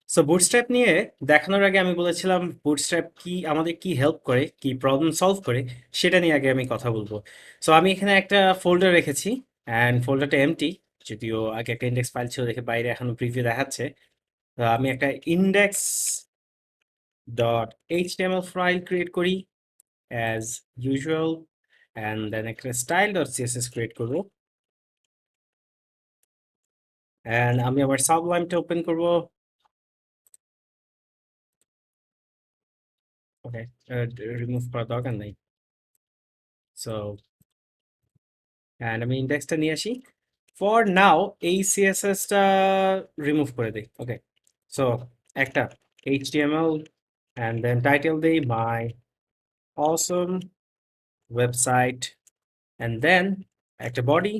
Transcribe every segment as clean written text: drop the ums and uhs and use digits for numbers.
So bootstrap নিয়ে দেখানোর আগে আমি বলেছিলাম বুটস্ট্র্যাপ কি আমাদের কি হেল্প করে, কি প্রবলেম সলভ করে, সেটা নিয়ে আগে আমি কথা বলবো। সো আমি এখানে একটা ফোল্ডার রেখেছি, অ্যান্ড ফোল্ডারটা এমটি, যদিও আগে একটা ইন্ডেক্স ফাইল ছিল দেখে বাইরে এখনো প্রিভিউ দেখাচ্ছে। তো আমি একটা index dot HTML file create করি অ্যাজ ইউজুয়াল, অ্যান্ড দেন একটা স্টাইল ডট সিএসএস ক্রিয়েট করবো, অ্যান্ড আমি আমার সাবলাইমটা ওপেন করবো। ওকে, রিমুভ করার দরকার নেই। সো অ্যান্ড আমি ইন্ডেক্সটা নিয়ে আসি। ফর নাও এই সিএসএসটা রিমুভ করে দিই। ওকে, সো একটা এইচটিএমএল অ্যান্ড দেন টাইটেল দিই মাই অসম ওয়েবসাইট, অ্যান্ড দেন একটা বডি,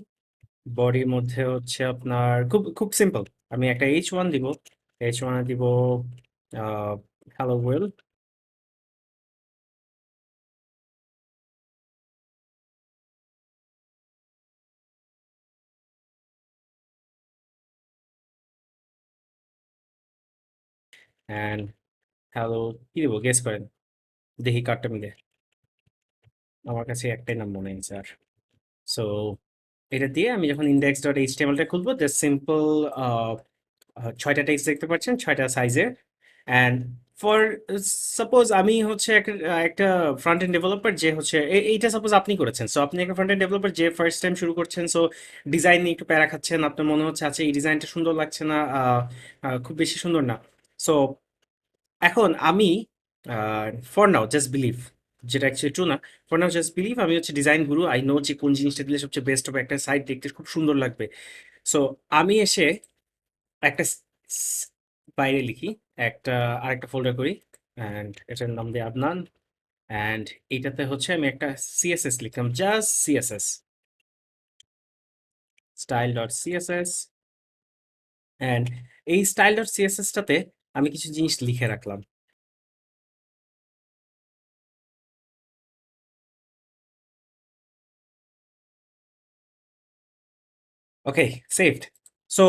বডির মধ্যে হচ্ছে আপনার খুব খুব সিম্পল, আমি একটা H1 দিব, H1 দিব হ্যালো ওয়ার্ল্ড, অ্যান্ড হ্যালো কি দিব গেস করেন, দেখি কার্ডটা মিলে। আমার কাছে একটাই নাম মনে আছে আর। সো এটা দিয়ে আমি যখন index ডট এইচটিএমএলটা খুলবো, জাস্ট সিম্পল ৬টা টেক্সট দেখতে পাচ্ছেন, ৬টা সাইজের। অ্যান্ড ফর সাপোজ আমি হচ্ছে একটা ফ্রন্ট এন্ড ডেভেলপার যে হচ্ছে এইটা সাপোজ আপনি করেছেন। সো আপনি একটা ফ্রন্ট এন্ড ডেভেলপার যে ফার্স্ট টাইম শুরু করছেন। সো ডিজাইন নিয়ে একটু প্যারা খাচ্ছেন, আপনার মনে হচ্ছে আচ্ছা এই ডিজাইনটা সুন্দর লাগছে না, খুব বেশি সুন্দর না। সো এখন আমি ফর নাও জাস্ট বিলিভ, যেটা অ্যাকচুয়ালি ট্রু না, ফর নাও জাস্ট বিলিভ আমি হচ্ছে ডিজাইন গুরু, আই নো যে কোন জিনিসটা দিলে সবচেয়ে বেস্ট হবে, একটা সাইট দেখতে খুব সুন্দর লাগবে। সো আমি এসে একটা বাইরে লিখি, একটা আরেকটা ফোল্ডার করি, অ্যান্ড এটার নাম দিয়ে আদনান, অ্যান্ড এইটাতে হচ্ছে আমি একটা সিএসএস লিখলাম, just CSS, style dot CSS, and এই স্টাইল ডট সিএসএসটাতে আমি কিছু জিনিস লিখে রাখলাম। ওকে, সেভড। সো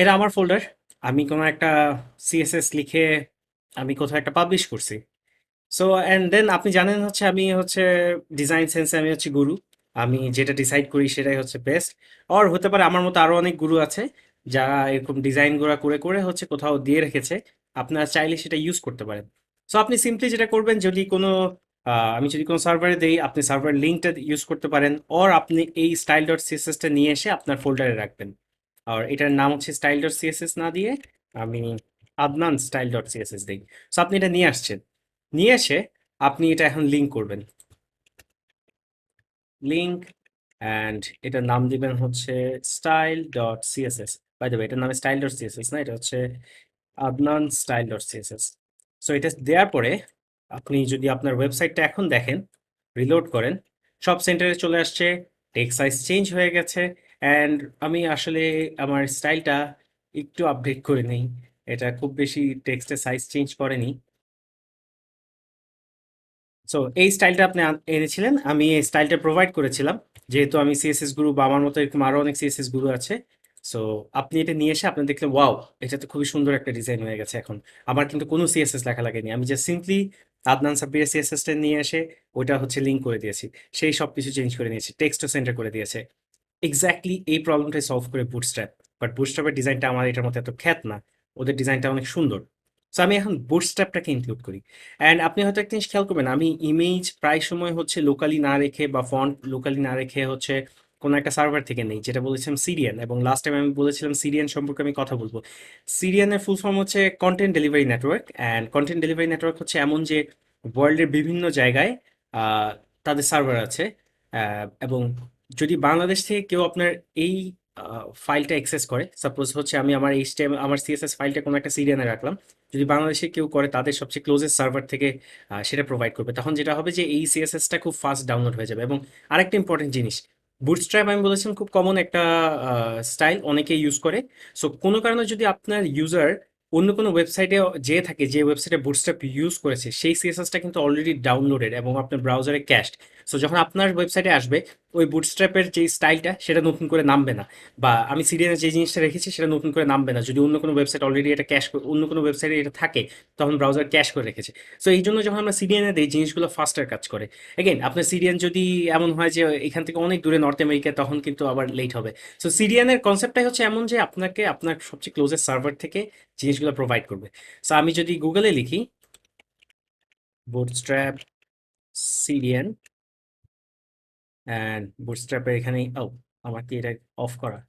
এটা আমার ফোল্ডার, আমি কোনো একটা সিএসএস লিখে আমি কোথাও একটা পাবলিশ করছি। সো অ্যান্ড দেন আপনি জানেন হচ্ছে আমি হচ্ছে ডিজাইন সেন্সে আমি হচ্ছে গুরু, আমি যেটা ডিসাইড করি সেটাই হচ্ছে বেস্ট। অর হতে পারে আমার মতো আরো অনেক গুরু আছে যারা এরকম ডিজাইন গুলা করে করে হচ্ছে কোথাও দিয়ে রেখেছে, আপনারা চাইলে সেটা ইউজ করতে পারেন। সো আপনি সিম্পলি যেটা করবেন, যদি কোনো আমি যদি কোনো সার্ভারে দেই, আপনি সার্ভার লিঙ্কটা ইউজ করতে পারেন, অর আপনি এই স্টাইল ডট সিএসএসটা নিয়ে এসে আপনার ফোল্ডারে রাখবেন। আর এটার নাম হচ্ছে স্টাইল ডট সিএসএস না দিয়ে আমি আদনান স্টাইল ডট সিএসএস দিই। সো আপনি এটা নিয়ে আসছেন, নিয়ে এসে আপনি এটা এখন লিঙ্ক করবেন, লিঙ্ক, অ্যান্ড এটার নাম দিবেন হচ্ছে style dot CSS. By the way এটার নাম স্টাইল ডট সিএসএস না, এটা হচ্ছে Adnan style dot CSS. So এটা দেওয়ার পরে আপনি যদি আপনার ওয়েবসাইটটা এখন দেখেন, রিলোড করেন, সব সেন্টারে চলে আসছে, টেক্সট সাইজ চেঞ্জ হয়ে গেছে, অ্যান্ড আমি আসলে আমার স্টাইলটা একটু আপডেট করে নেই, এটা খুব বেশি টেক্সটের সাইজ চেঞ্জ করেনি। সো এই স্টাইলটা আপনি এনেছিলেন, আমি এই স্টাইলটা প্রোভাইড করেছিলাম, যেহেতু আমি সিএসএস গুরু বা আমার মতো এরকম আরো অনেক সিএসএস গুরু আছে। সো আপনি এটা নিয়ে এসে আপনি দেখলেন ওয়াও, এটা তো খুবই সুন্দর একটা ডিজাইন হয়ে গেছে। এখন আমার কিন্তু কোনো সিএসএস লেখা লাগেনি, আমি জাস্ট সিম্পলি আদনান সাব্বিরের সিএসএসটা নিয়ে এসে ওইটা হচ্ছে লিঙ্ক করে দিয়েছি, সেই সব কিছু চেঞ্জ করে নিয়েছি, টেক্সটও সেন্টার করে দিয়েছে। এক্স্যাক্টলি এই প্রবলেমটাই সলভ করে বুটস্ট্র্যাপ। বাট বুটস্ট্র্যাপের ডিজাইনটা আমার এটার মতো এত খ্যাত না, ওদের ডিজাইনটা অনেক সুন্দর। সো আমি এখন বুটস্ট্র্যাপটাকে ইনক্লুড করি। অ্যান্ড আপনি হয়তো একটা জিনিস খেয়াল করবেন, আমি ইমেজ প্রায় সময় হচ্ছে লোকালি না রেখে বা ফন্ট লোকালি না রেখে হচ্ছে কোনো একটা সার্ভার থেকে নেই, যেটা বলেছিলাম সিরিয়ান, এবং লাস্ট টাইম আমি বলেছিলাম সিরিয়ান সম্পর্কে আমি কথা বলবো। সিরিয়ানের ফুল ফর্ম হচ্ছে content delivery network, and content delivery network হচ্ছে এমন যে ওয়ার্ল্ডের বিভিন্ন জায়গায় তাদের সার্ভার আছে। এবং যদি বাংলাদেশ থেকে কেউ আপনার এই ফাইলটা অ্যাক্সেস করে, সাপোজ হচ্ছে আমি আমার এইচটিএমএল আমার সিএসএস ফাইলটা কোনো একটা সিরিয়ালে রাখলাম, যদি বাংলাদেশে কেউ করে তাদের সবচেয়ে ক্লোজেস্ট সার্ভার থেকে সেটা প্রোভাইড করবে, তখন যেটা হবে যে এই সিএসএসটা খুব ফাস্ট ডাউনলোড হয়ে যাবে। এবং আরেকটা ইম্পর্টেন্ট জিনিস, বুটস্ট্র্যাপ আমি বলেছিলাম খুব কমন একটা স্টাইল, অনেকে ইউজ করে। সো কোনো কারণে যদি আপনার ইউজার অন্য কোনো ওয়েবসাইটে যেয়ে থাকে, যে ওয়েবসাইটে বুটস্ট্র্যাপ ইউজ করেছে, সেই সিএসএসটা কিন্তু অলরেডি ডাউনলোডেড এবং আপনার ব্রাউজারে ক্যাশড। সো যখন আপনার ওয়েবসাইটে আসবে ওই বুটস্ট্র্যাপের যে স্টাইলটা সেটা নতুন করে নামবে না, বা আমি সিরিয়ালে যে জিনিসটা রেখেছি সেটা নতুন করে নামবে না যদি অন্য কোনো ওয়েবসাইট অলরেডি এটা ক্যাশ, অন্য কোনো ওয়েবসাইটে এটা থাকে, তখন ব্রাউজার ক্যাশ করে রেখেছে। সো এই জন্য যখন আমরা সিডিএনে দিই জিনিসগুলো ফাস্টার কাজ করে। এগেইন আপনার সিডিএন যদি এমন হয় যে এখান থেকে অনেক দূরে নর্থ আমেরিকা, তখন কিন্তু আবার লেট হবে। সো সিডিএনের কনসেপ্টটাই হচ্ছে এমন যে আপনাকে আপনার সবচেয়ে ক্লোজেস্ট সার্ভার থেকে জিনিসগুলো প্রোভাইড করবে। সো আমি যদি গুগলে লিখি বুটস্ট্র্যাপ সিডিএন অ্যান্ড বুটস্ট্র্যাপের এখানে, ও আমার কি এটা অফ করা,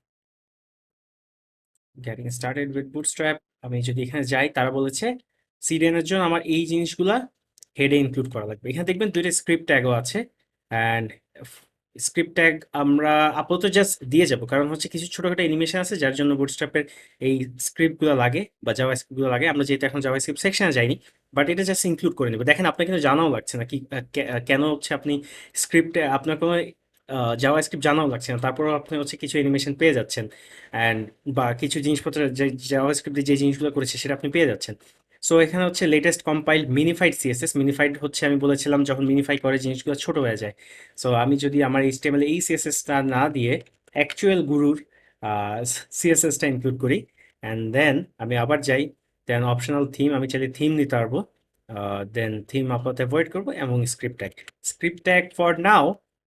গেটিং স্টার্টেড উইথ বুটস্ট্র্যাপ, আমি যদি এখানে যাই তারা বলেছে সিডিএন এর জন্য আমার এই জিনিসগুলা হেডে ইনক্লুড করা লাগবে। এখানে দেখবেন দুইটা স্ক্রিপ্ট ট্যাগও আছে, অ্যান্ড স্ক্রিপ্ট ট্যাগ আমরা আপাতত জাস্ট দিয়ে যাব, কারণ হচ্ছে কিছু ছোটখাটো অ্যানিমেশন আছে যার জন্য বুটস্ট্র্যাপের এই স্ক্রিপ্টগুলো লাগে বা জাভা স্ক্রিপ্টগুলো লাগে। আমরা যেহেতু এখন জাভা স্ক্রিপ্ট সেকশনে যাইনি, বাট এটা জাস্ট ইনক্লুড করে নেব। দেখেন আপনার কিন্তু জানাও লাগছে না কি কেন হচ্ছে আপনি স্ক্রিপ্টে আপনার কোনো জাভা স্ক্রিপ্ট জানাও লাগছে না, তারপরেও আপনি হচ্ছে কিছু অ্যানিমেশন পেয়ে যাচ্ছেন, অ্যান্ড বা কিছু জিনিসপত্র যে জাভা স্ক্রিপ্টে যে জিনিসগুলো করেছে সেটা আপনি পেয়ে যাচ্ছেন। সো এখানে হচ্ছে latest compiled minified CSS. Minified হচ্ছে আমি বলেছিলাম যখন মিনিফাই করে জিনিসগুলো ছোট হয়ে যায়। সো আমি যদি আমার এইচটিএমএল এই সিএসএসটা না দিয়ে অ্যাকচুয়াল গুরুর সিএসএসটা ইনক্লুড করি, অ্যান্ড দেন আমি আবার যাই, দেন অপশনাল থিম, আমি চাইলে থিম নিতে পারবো, দেন থিম আপাতত অ্যাভয়েড করবো, এবং script tag, script tag for now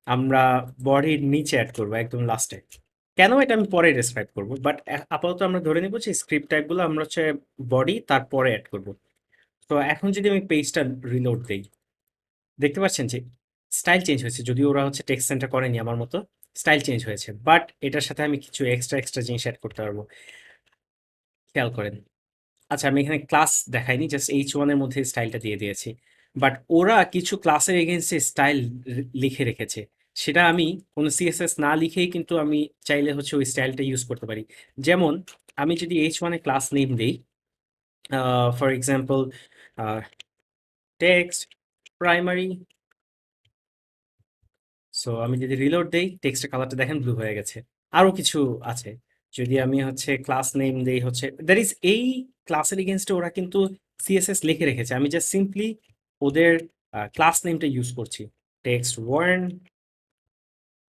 আমরা বডির নিচে অ্যাড করবো একদম লাস্টে। কেন এটা আমি পরে ডেসক্রাইব করবো, বাট আপাতত আমরা ধরে নিব যে স্ক্রিপ্ট ট্যাগগুলো আমরা হচ্ছে বডি তারপরে অ্যাড করবো। তো এখন যদি আমি পেজটা রিলোড দেই, দেখতে পাচ্ছেন যে স্টাইল চেঞ্জ হয়েছে, যদিও ওরা হচ্ছে টেক্সট সেন্টার করেনি আমার মতো, স্টাইল চেঞ্জ হয়েছে, বাট এটার সাথে আমি কিছু এক্সট্রা এক্সট্রা জিনিস অ্যাড করতে পারবো। খেয়াল করেন, আচ্ছা আমি এখানে ক্লাস দেখাইনি, জাস্ট H1 এর মধ্যে স্টাইলটা দিয়ে দিয়েছি, বাট ওরা কিছু ক্লাসের এগেনস্টে স্টাইল লিখে রেখেছে, সেটা আমি কোনো সিএসএস না লিখেই কিন্তু আমি চাইলে হচ্ছে ওই স্টাইলটা ইউজ করতে পারি। যেমন আমি যদি H1 এ ক্লাস নেম দিই, for example text primary, so আমি যদি রিলোড দেই টেক্সটের কালারটা দেখেন ব্লু হয়ে গেছে। আরো কিছু আছে, যদি আমি হচ্ছে ক্লাস নেম দেই হচ্ছে দ্যাট ইজ, এই ক্লাসের এগেনস্টে ওরা কিন্তু সিএসএস লিখে রেখেছে, আমি জাস্ট সিম্পলি ওদের ক্লাস নেমটা ইউজ করছি, টেক্সট ওয়ার্ন।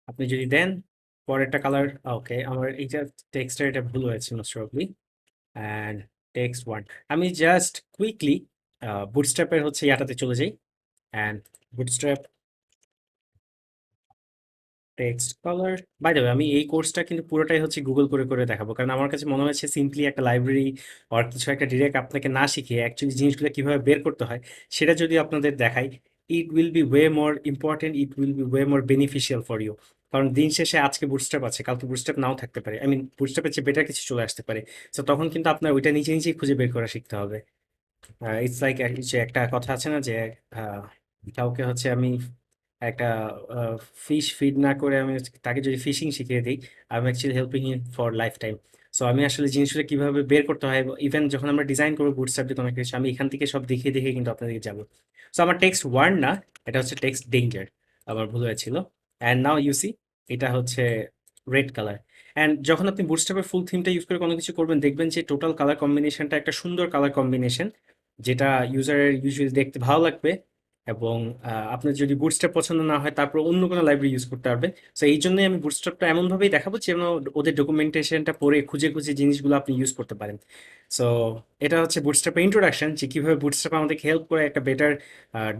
আপনি যদি দেন পরেরটা কালার, ওকে আমার এইটা টেক্সটের এটা ভুল হয়েছে most probably, and text one, আমি জাস্ট কুইকলি বুটস্ট্র্যাপের হচ্ছে ইয়াটাতে চলে যাই, and bootstrap text colour. By the way আমি এই কোর্সটা কিন্তু পুরোটাই হচ্ছে গুগল করে করে দেখাবো, কারণ আমার কাছে মনে হচ্ছে সিম্পলি একটা লাইব্রেরি আর কিছু একটা ডিরেক্ট আপনাকে না শিখিয়ে অ্যাকচুয়ালি জিনিসগুলো কিভাবে বের করতে হয় সেটা যদি আপনাদের দেখাই, it will be way more important, it will be way more beneficial for you. কারণ দিন শেষে আজকে বুটস্ট্র্যাপ আছে, কালকে বুটস্ট্র্যাপ নাও থাকতে পারে, আই মিন বুটস্ট্র্যাপের চেয়ে বেটার কিছু চলে আসতে পারে। তো তখন কিন্তু আপনার ওইটা নিজে নিজেই খুঁজে বের করা শিখতে হবে। ইটস লাইক যে একটা কথা আছে না যে আহ, কাউকে হচ্ছে আমি একটা ফিশ ফিড না করে আমি তাকে যদি ফিশিং শিখিয়ে দিই, I am actually helping him for life time. So আমি আসলে জিনিসগুলো কিভাবে বের করতে হয়, ইভেন যখন আমরা ডিজাইন করবো বুটস্ট্র্যাপ দিয়ে অনেক কিছু আমি এখান থেকে সব দেখিয়ে দেখিয়ে কিন্তু আপনাদেরকে যাবো। সো আমার টেক্সট ওয়ার্ন না, এটা হচ্ছে টেক্সট ডেঞ্জার, আমার ভুল হয়েছিল। অ্যান্ড নাও ইউ সি এটা হচ্ছে রেড কালার। অ্যান্ড যখন আপনি বুটস্ট্র্যাপের ফুল থিমটা ইউজ করে কোনো কিছু করবেন দেখবেন যে টোটাল কালার কম্বিনেশনটা একটা সুন্দর কালার কম্বিনেশন, যেটা ইউজারের ইউজুয়ালি দেখতে ভালো লাগবে। এবং আপনার যদি বুটস্ট্র্যাপ পছন্দ না হয় তারপর অন্য কোনো লাইব্রেরি ইউজ করতে পারবেন। সো এই জন্যই আমি বুটস্ট্র্যাপটা এমনভাবেই দেখাবো যেন ওদের ডকুমেন্টেশনটা পড়ে খুঁজে খুঁজে জিনিসগুলো আপনি ইউজ করতে পারেন। সো এটা হচ্ছে বুটস্ট্র্যাপের ইন্ট্রোডাকশন, যে কীভাবে বুটস্ট্র্যাপ আমাদেরকে হেল্প করে একটা বেটার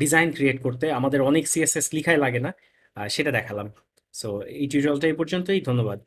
ডিজাইন ক্রিয়েট করতে, আমাদের অনেক সিএসএস লিখাই লাগে না, সেটা দেখালাম। সো এই টিউটোরিয়ালটা এই পর্যন্তই, ধন্যবাদ।